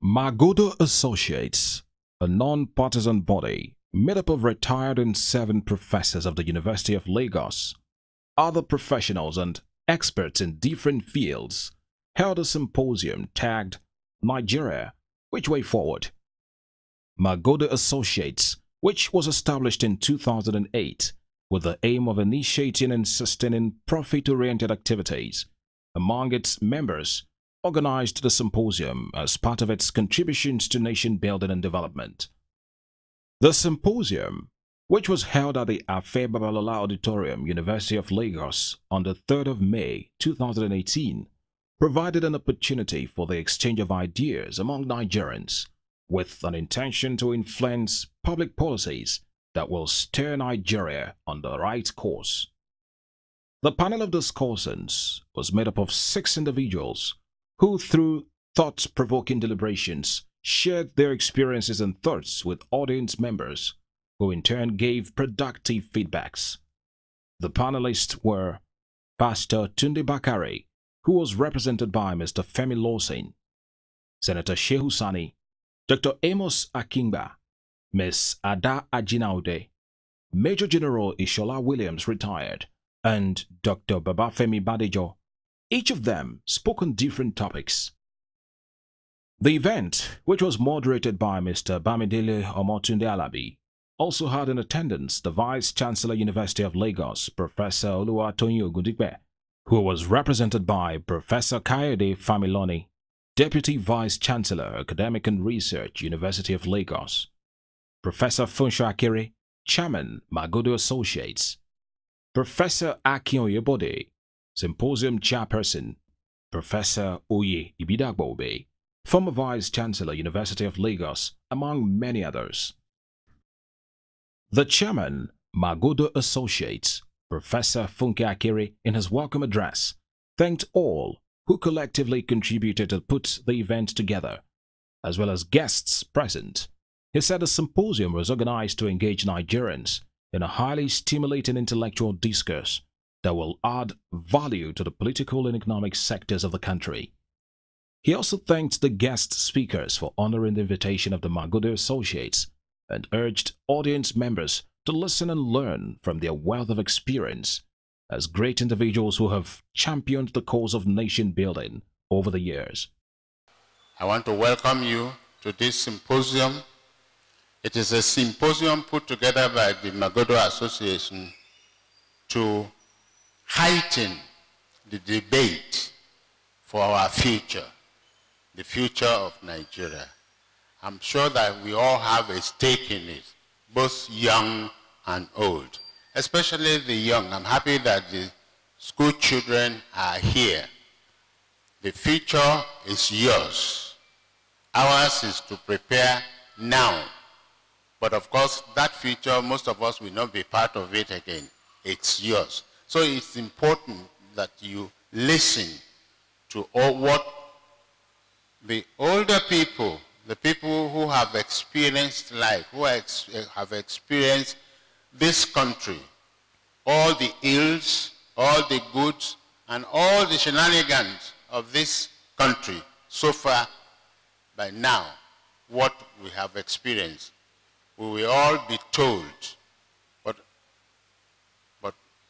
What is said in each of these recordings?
Magodo Associates, a non-partisan body made up of retired and serving professors of the University of Lagos, other professionals and experts in different fields, held a symposium tagged Nigeria, Which Way Forward? Magodo Associates, which was established in 2008 with the aim of initiating and sustaining profit-oriented activities among its members, organized the symposium as part of its contributions to nation building and development. The symposium, which was held at the Afe Babalola Auditorium, University of Lagos on the 3rd of May 2018, provided an opportunity for the exchange of ideas among Nigerians with an intention to influence public policies that will steer Nigeria on the right course. The panel of discussants was made up of 6 individuals who, through thought-provoking deliberations, shared their experiences and thoughts with audience members, who in turn gave productive feedbacks. The panelists were Pastor Tunde Bukhari, who was represented by Mr. Femi Lawson, Senator Shehu Sani, Dr. Amos Akimbo, Ms. Ada Ajinaude, Major General Ishola Williams, retired, and Dr. Baba Femi Badejo. Each of them spoke on different topics. The event, which was moderated by Mr. Bamidele Omotunde Alabi, also had in attendance the Vice Chancellor, University of Lagos, Professor Oluwatoyin Ogundipe, who was represented by Professor Kayode Familoni, Deputy Vice Chancellor, Academic and Research, University of Lagos, Professor Funsho Akere, Chairman, Magodo Associates, Professor Akin Oyebode, Symposium Chairperson, Professor Oye Ibidagbobe, former Vice Chancellor, University of Lagos, among many others. The Chairman, Magodo Associates, Professor Funke Akere, in his welcome address, thanked all who collectively contributed to put the event together, as well as guests present. He said the symposium was organized to engage Nigerians in a highly stimulating intellectual discourse that will add value to the political and economic sectors of the country. He also thanked the guest speakers for honoring the invitation of the Magodo Associates and urged audience members to listen and learn from their wealth of experience as great individuals who have championed the cause of nation building over the years. I want to welcome you to this symposium. It is a symposium put together by the Magodo Association to heighten the debate for our future, the future of Nigeria. I'm sure that we all have a stake in it, both young and old, especially the young. I'm happy that the school children are here. The future is yours. Ours is to prepare now. But of course, that future, most of us will not be part of it again. It's yours. So it's important that you listen to all what the older people, the people who have experienced life, who have experienced this country, all the ills, all the goods, and all the shenanigans of this country so far by now, what we have experienced. We will all be told, but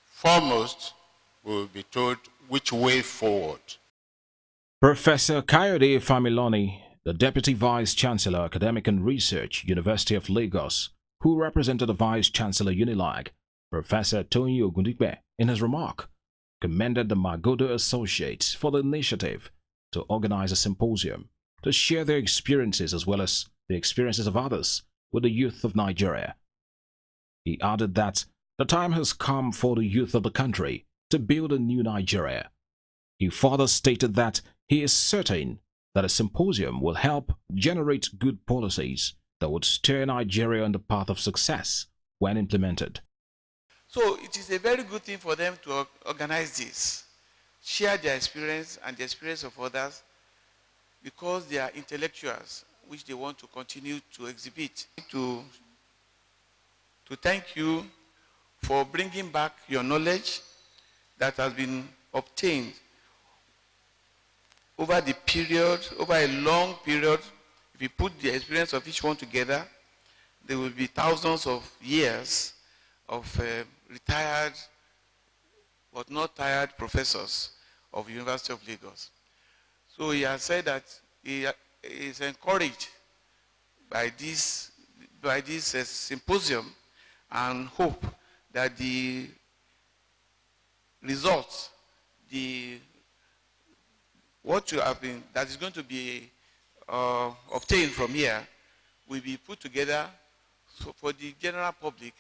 foremost, we will be told which way forward. Professor Kayode Familoni, the Deputy Vice Chancellor, Academic and Research, University of Lagos, who represented the Vice Chancellor Unilag, Professor Tony Ogundipe, in his remark, commended the Magodo Associates for the initiative to organize a symposium to share their experiences as well as the experiences of others with the youth of Nigeria. He added that the time has come for the youth of the country to build a new Nigeria. He further stated that he is certain that a symposium will help generate good policies that would steer Nigeria on the path of success when implemented. So it is a very good thing for them to organize this, share their experience and the experience of others, because they are intellectuals which they want to continue to exhibit. To thank you for bringing back your knowledge that has been obtained over the period, over a long period we put the experience of each one together, there will be thousands of years of retired but not tired professors of University of Lagos. So he has said that he is encouraged by this symposium and hope that the results, what you have been, that is going to be obtained from here will be put together for the general public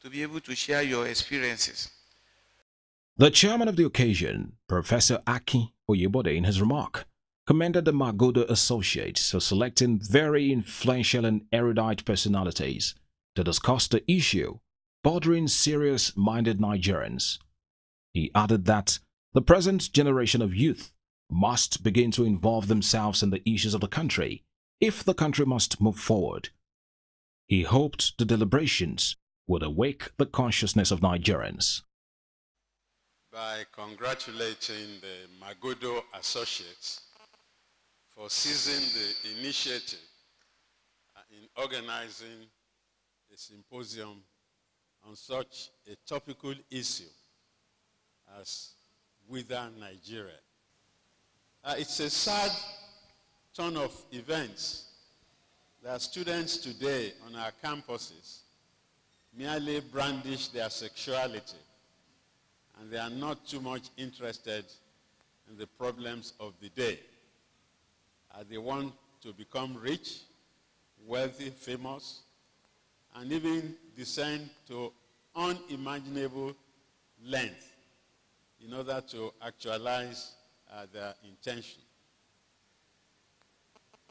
to be able to share your experiences. The chairman of the occasion, Professor Aki Oyebode, in his remark, commended the Magodo Associates for selecting very influential and erudite personalities to discuss the issue bothering serious-minded Nigerians. He added that the present generation of youth must begin to involve themselves in the issues of the country if the country must move forward. He hoped the deliberations would awake the consciousness of Nigerians. By congratulating the Magodo Associates for seizing the initiative in organizing a symposium on such a topical issue as Wither Nigeria. It's a sad turn of events that students today on our campuses merely brandish their sexuality, and they are not too much interested in the problems of the day. They want to become rich, wealthy, famous, and even descend to unimaginable length in order to actualize their intention.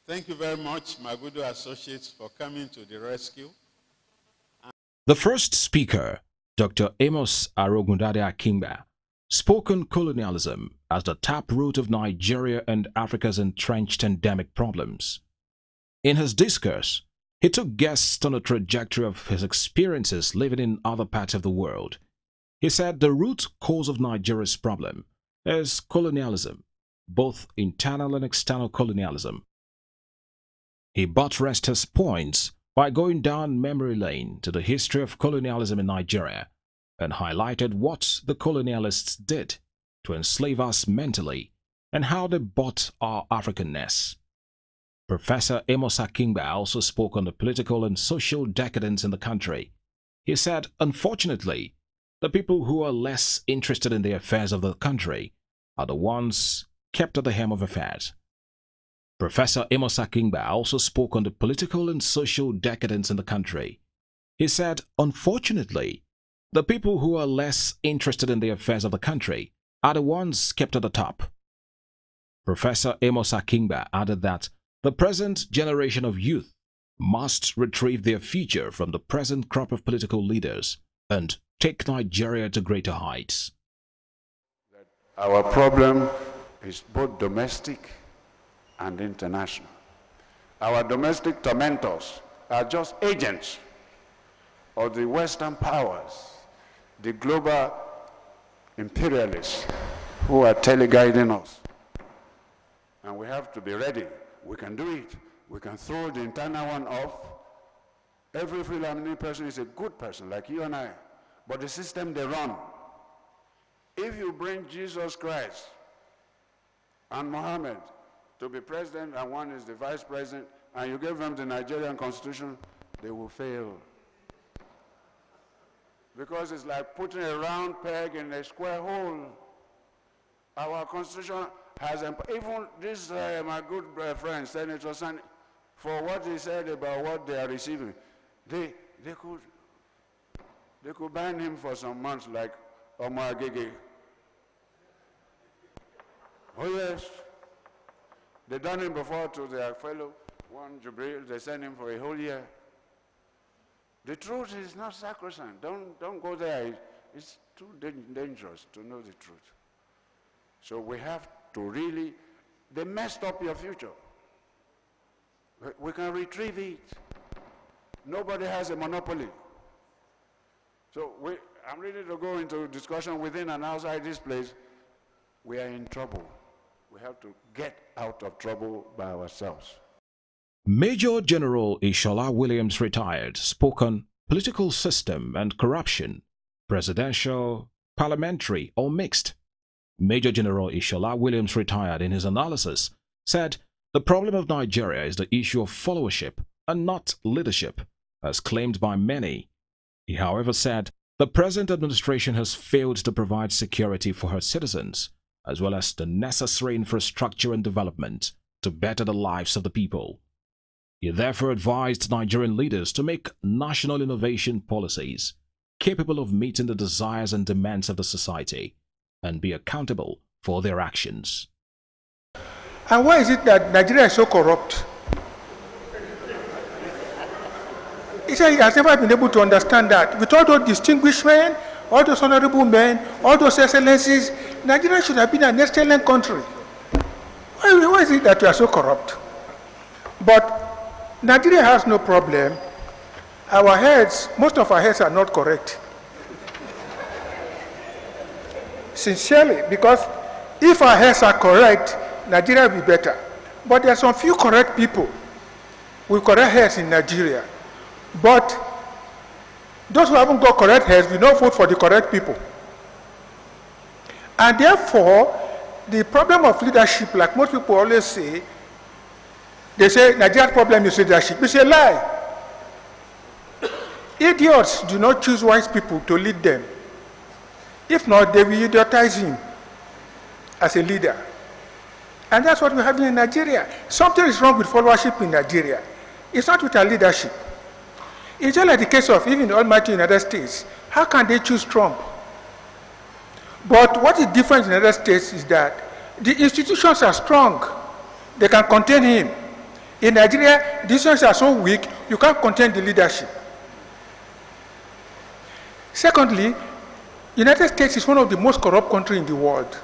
Thank you very much, Magodo Associates, for coming to the rescue. The first speaker, Dr. Amos Akimbo, spoke on colonialism as the taproot of Nigeria and Africa's entrenched endemic problems. In his discourse, he took guests on a trajectory of his experiences living in other parts of the world. He said the root cause of Nigeria's problem is colonialism, both internal and external colonialism. He buttressed his points by going down memory lane to the history of colonialism in Nigeria and highlighted what the colonialists did to enslave us mentally and how they bought our Africanness. Professor Amos Akimbo also spoke on the political and social decadence in the country. He said, unfortunately, the people who are less interested in the affairs of the country are the ones kept at the helm of affairs. Professor Amos Akimbo also spoke on the political and social decadence in the country. He said, unfortunately, the people who are less interested in the affairs of the country are the ones kept at the top. Professor Amos Akimbo added that the present generation of youth must retrieve their future from the present crop of political leaders and take Nigeria to greater heights. Our problem is both domestic and international. Our domestic tormentors are just agents of the Western powers, the global imperialists who are teleguiding us. And we have to be ready. We can do it. We can throw the internal one off. Every Fulani person is a good person, like you and I. But the system they run, if you bring Jesus Christ and Muhammad to be president and one is the vice president, and you give them the Nigerian constitution, they will fail. Because it's like putting a round peg in a square hole. Our constitution has, even this, my good friend, Senator Sani, for what he said about what they are receiving, they could ban him for some months like Omar Gege. Oh yes. They done him before to their fellow, one Jubril, they sent him for a whole year. The truth is not sacrosanct. Don't go there. It's too dangerous to know the truth. So we have to really, they messed up your future. We can retrieve it. Nobody has a monopoly. So I'm ready to go into discussion within and outside this place. We are in trouble. We have to get out of trouble by ourselves. Major General Ishola Williams retired spoke on political system and corruption, presidential, parliamentary, or mixed. Major General Ishola Williams retired in his analysis said the problem of Nigeria is the issue of followership and not leadership, as claimed by many. He, however, said the present administration has failed to provide security for her citizens, as well as the necessary infrastructure and development to better the lives of the people. He therefore advised Nigerian leaders to make national innovation policies capable of meeting the desires and demands of the society and be accountable for their actions. And why is it that Nigeria is so corrupt? He said he has never been able to understand that. With all those distinguished men, all those honorable men, all those excellencies, Nigeria should have been an excellent country. Why is it that you are so corrupt? But Nigeria has no problem. Our heads, most of our heads are not correct. Sincerely, because if our heads are correct, Nigeria will be better. But there are some few correct people with correct heads in Nigeria. But those who haven't got correct heads will not vote for the correct people. And therefore, the problem of leadership, like most people always say, they say Nigeria's problem is leadership. It's a lie. Idiots do not choose wise people to lead them. If not, they will idiotize him as a leader. And that's what we're having in Nigeria. Something is wrong with followership in Nigeria. It's not with our leadership. It's just like the case of even the almighty United States. How can they choose Trump? But what is different in the United States is that the institutions are strong. They can contain him. In Nigeria, the institutions are so weak, you can't contain the leadership. Secondly, United States is one of the most corrupt countries in the world.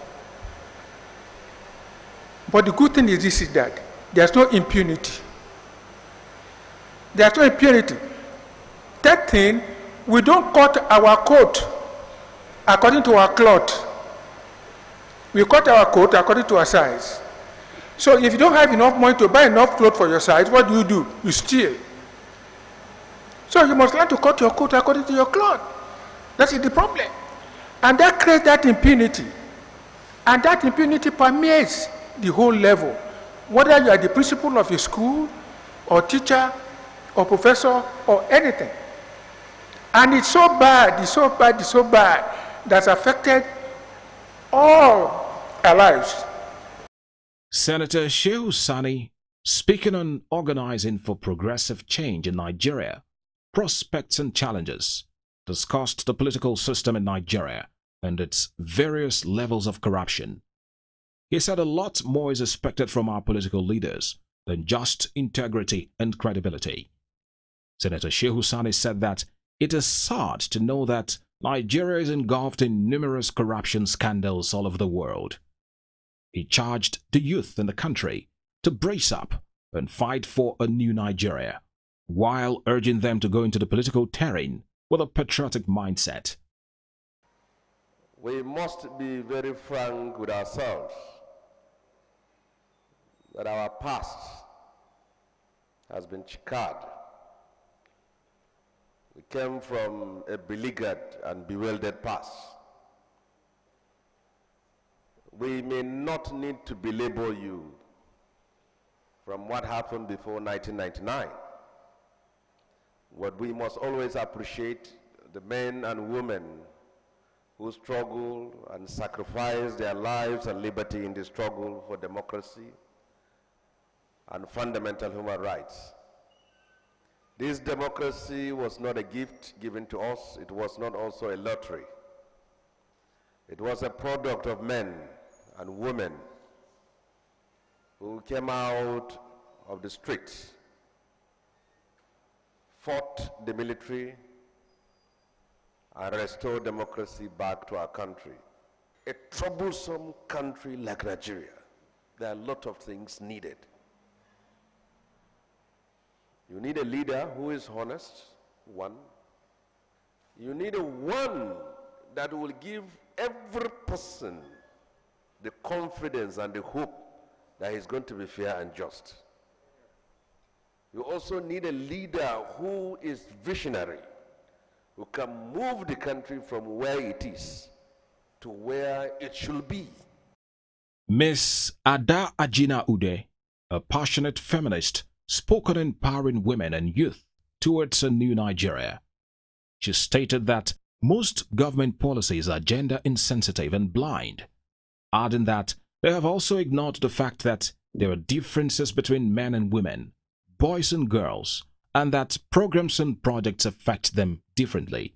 But the good thing is this, is that there's no impunity. There's no impunity. Third thing, we don't cut our coat according to our cloth. We cut our coat according to our size. So if you don't have enough money to buy enough clothes for your size, what do? You steal. So you must learn to cut your coat according to your cloth. That is the problem. And that creates that impunity. And that impunity permeates the whole level. Whether you are the principal of a school, or teacher, or professor, or anything. And it's so bad, it's so bad, it's so bad, that's affected all our lives. Senator Shehu Sani, speaking on organizing for progressive change in Nigeria, prospects and challenges, discussed the political system in Nigeria and its various levels of corruption. He said a lot more is expected from our political leaders than just integrity and credibility. Senator Shehu Sani said that it is sad to know that Nigeria is engulfed in numerous corruption scandals all over the world. He charged the youth in the country to brace up and fight for a new Nigeria, while urging them to go into the political terrain with a patriotic mindset. We must be very frank with ourselves that our past has been checkered. We came from a beleaguered and bewildered past. We may not need to belabor you from what happened before 1999. What we must always appreciate, the men and women who struggle and sacrifice their lives and liberty in the struggle for democracy and fundamental human rights. This democracy was not a gift given to us. It was not also a lottery. It was a product of men and women who came out of the streets, fought the military, and restored democracy back to our country. A troublesome country like Nigeria, there are a lot of things needed. You need a leader who is honest, one. You need a one that will give every person the confidence and the hope that he's going to be fair and just. You also need a leader who is visionary, who can move the country from where it is to where it should be. Miss Ada Ajina Ude, a passionate feminist, spoke on empowering women and youth towards a new Nigeria. She stated that most government policies are gender insensitive and blind, adding that they have also ignored the fact that there are differences between men and women, boys and girls, and that programs and projects affect them differently.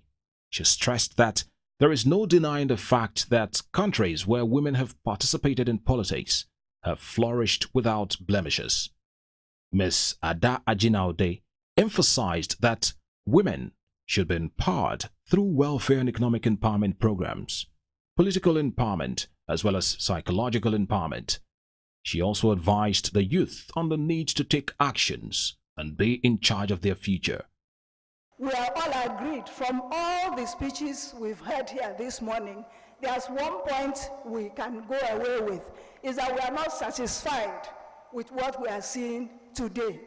She stressed that there is no denying the fact that countries where women have participated in politics have flourished without blemishes. Ms. Ada Ajinaude emphasized that women should be empowered through welfare and economic empowerment programs, political empowerment, as well as psychological empowerment. She also advised the youth on the need to take actions and be in charge of their future. We are all agreed from all the speeches we've heard here this morning. There's one point we can go away with, is that we are not satisfied with what we are seeing today.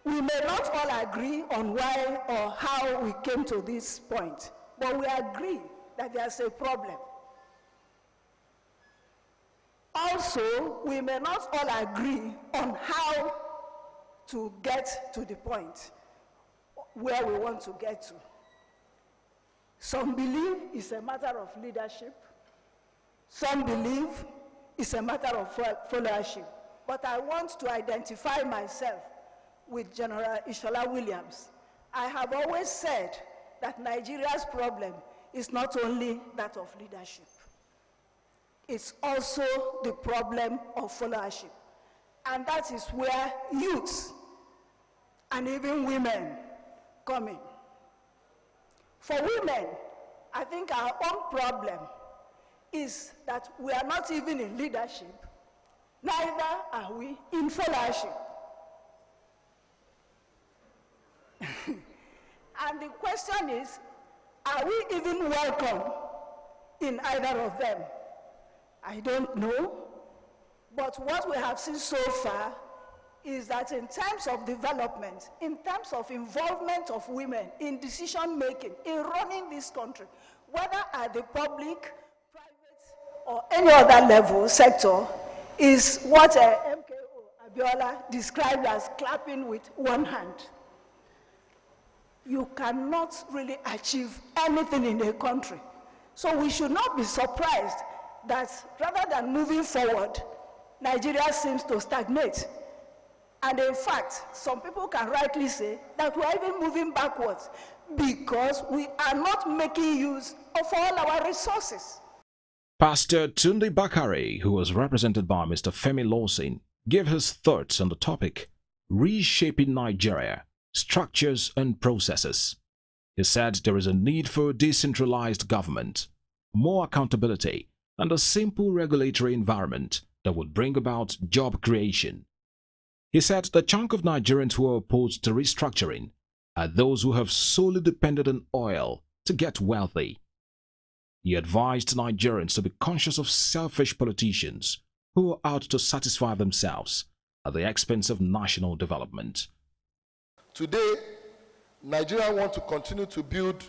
We may not all agree on why or how we came to this point, but we agree that there's a problem. Also, we may not all agree on how to get to the point where we want to get to. Some believe it's a matter of leadership. Some believe it's a matter of followership. But I want to identify myself with General Ishola Williams. I have always said that Nigeria's problem is not only that of leadership. It's also the problem of followership. And that is where youths and even women come in. For women, I think our own problem is that we are not even in leadership, neither are we in followership. And the question is, are we even welcome in either of them? I don't know, but what we have seen so far is that in terms of development, in terms of involvement of women in decision-making, in running this country, whether at the public, private, or any other level, sector, is what MKO Abiola described as clapping with one hand. You cannot really achieve anything in a country. So we should not be surprised that rather than moving forward, Nigeria seems to stagnate. And in fact, some people can rightly say that we are even moving backwards because we are not making use of all our resources. Pastor Tunde Bukhari, who was represented by Mr. Femi Lawson, gave his thoughts on the topic, Reshaping Nigeria, Structures and Processes. He said there is a need for a decentralized government, more accountability, and a simple regulatory environment that would bring about job creation. He said the chunk of Nigerians who are opposed to restructuring are those who have solely depended on oil to get wealthy. He advised Nigerians to be conscious of selfish politicians who are out to satisfy themselves at the expense of national development. Today, Nigeria wants to continue to build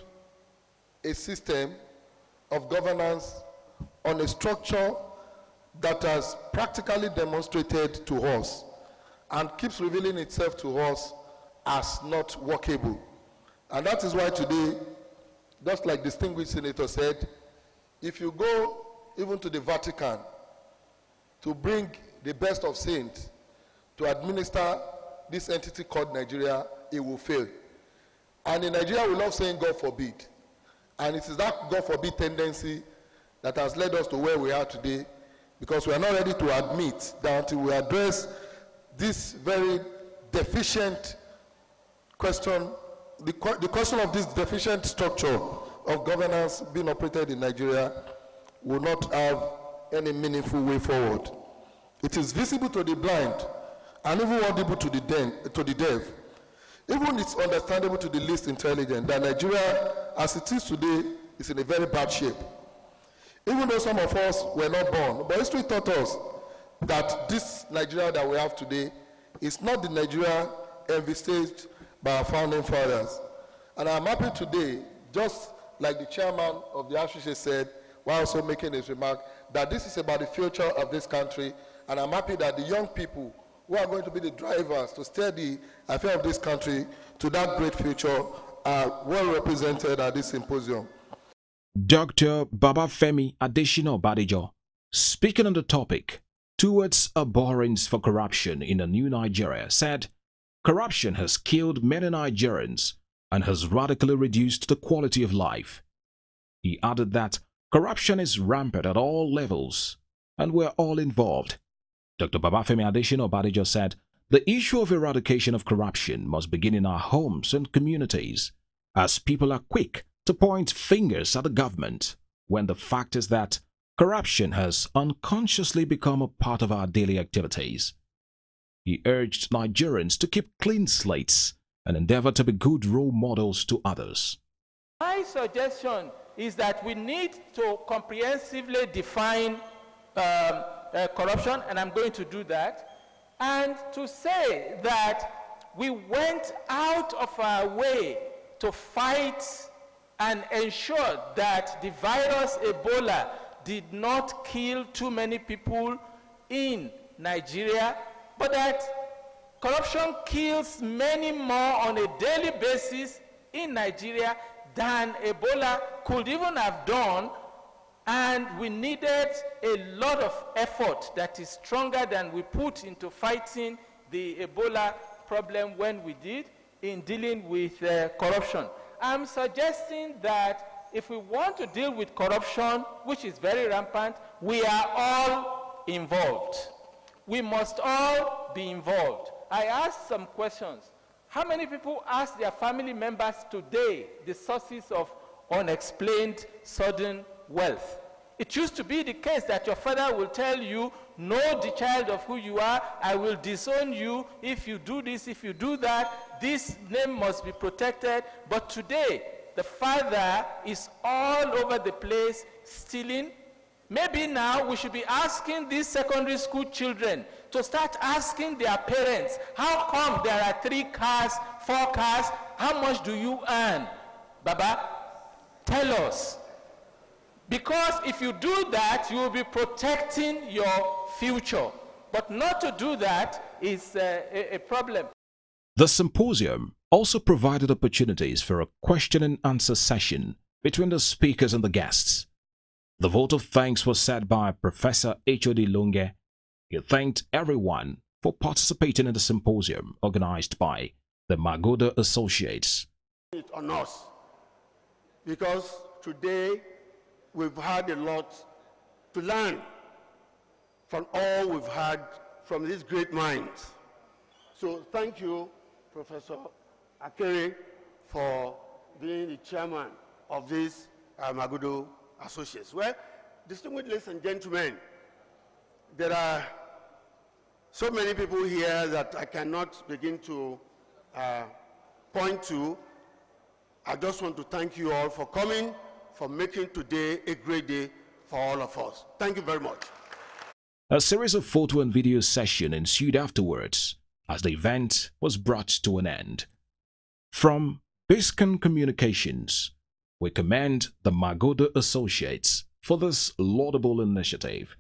a system of governance on a structure that has practically demonstrated to us and keeps revealing itself to us as not workable. And that is why today, just like distinguished senator said, if you go even to the Vatican to bring the best of saints to administer this entity called Nigeria, it will fail. And in Nigeria, we love saying God forbid. And it is that God forbid tendency that has led us to where we are today, because we are not ready to admit that until we address this very deficient question, the question of this deficient structure of governance being operated in Nigeria will not have any meaningful way forward. It is visible to the blind and even audible to the deaf. Even it's understandable to the least intelligent that Nigeria, as it is today, is in a very bad shape. Even though some of us were not born, but history taught us that this Nigeria that we have today It's not the Nigeria envisaged by our founding fathers. And I'm happy today, just like the chairman of the association said, while also making his remark, that this is about the future of this country. And I'm happy that the young people who are going to be the drivers to steer the affair of this country to that great future are well represented at this symposium. Dr. Baba Femi Adedayo, speaking on the topic, Towards Abhorrence for Corruption in a New Nigeria, said, corruption has killed many Nigerians and has radically reduced the quality of life. He added that corruption is rampant at all levels and we're all involved. Dr. Baba Femi Adedayo said, the issue of eradication of corruption must begin in our homes and communities, as people are quick to point fingers at the government when the fact is that corruption has unconsciously become a part of our daily activities. He urged Nigerians to keep clean slates and endeavor to be good role models to others. My suggestion is that we need to comprehensively define corruption, and I'm going to do that, and to say that we went out of our way to fight and ensure that the virus Ebola did not kill too many people in Nigeria, but that corruption kills many more on a daily basis in Nigeria than Ebola could even have done, and we needed a lot of effort that is stronger than we put into fighting the Ebola problem when we did in dealing with corruption. I'm suggesting that if we want to deal with corruption, which is very rampant, we are all involved. We must all be involved. I asked some questions. How many people ask their family members today the sources of unexplained sudden wealth? It used to be the case that your father will tell you, know the child of who you are, I will disown you if you do this, if you do that, this name must be protected. But today, the father is all over the place stealing. Maybe now we should be asking these secondary school children to start asking their parents, how come there are 3 cars, 4 cars, how much do you earn? Baba, tell us. Because if you do that, you will be protecting your future. But not to do that is a problem. The symposium also provided opportunities for a question and answer session between the speakers and the guests. The vote of thanks was said by Professor H.O.D. Lunge. He thanked everyone for participating in the symposium organized by the Magodo Associates. It's on us, because today we've had a lot to learn from all we've had from these great minds. So thank you, Professor Akere, for being the chairman of this Magodo Associates. Well, distinguished ladies and gentlemen, there are so many people here that I cannot begin to point to. I just want to thank you all for coming, for making today a great day for all of us. Thank you very much. A series of photo and video sessions ensued afterwards as the event was brought to an end. From Biscan Communications, we commend the Magodo Associates for this laudable initiative.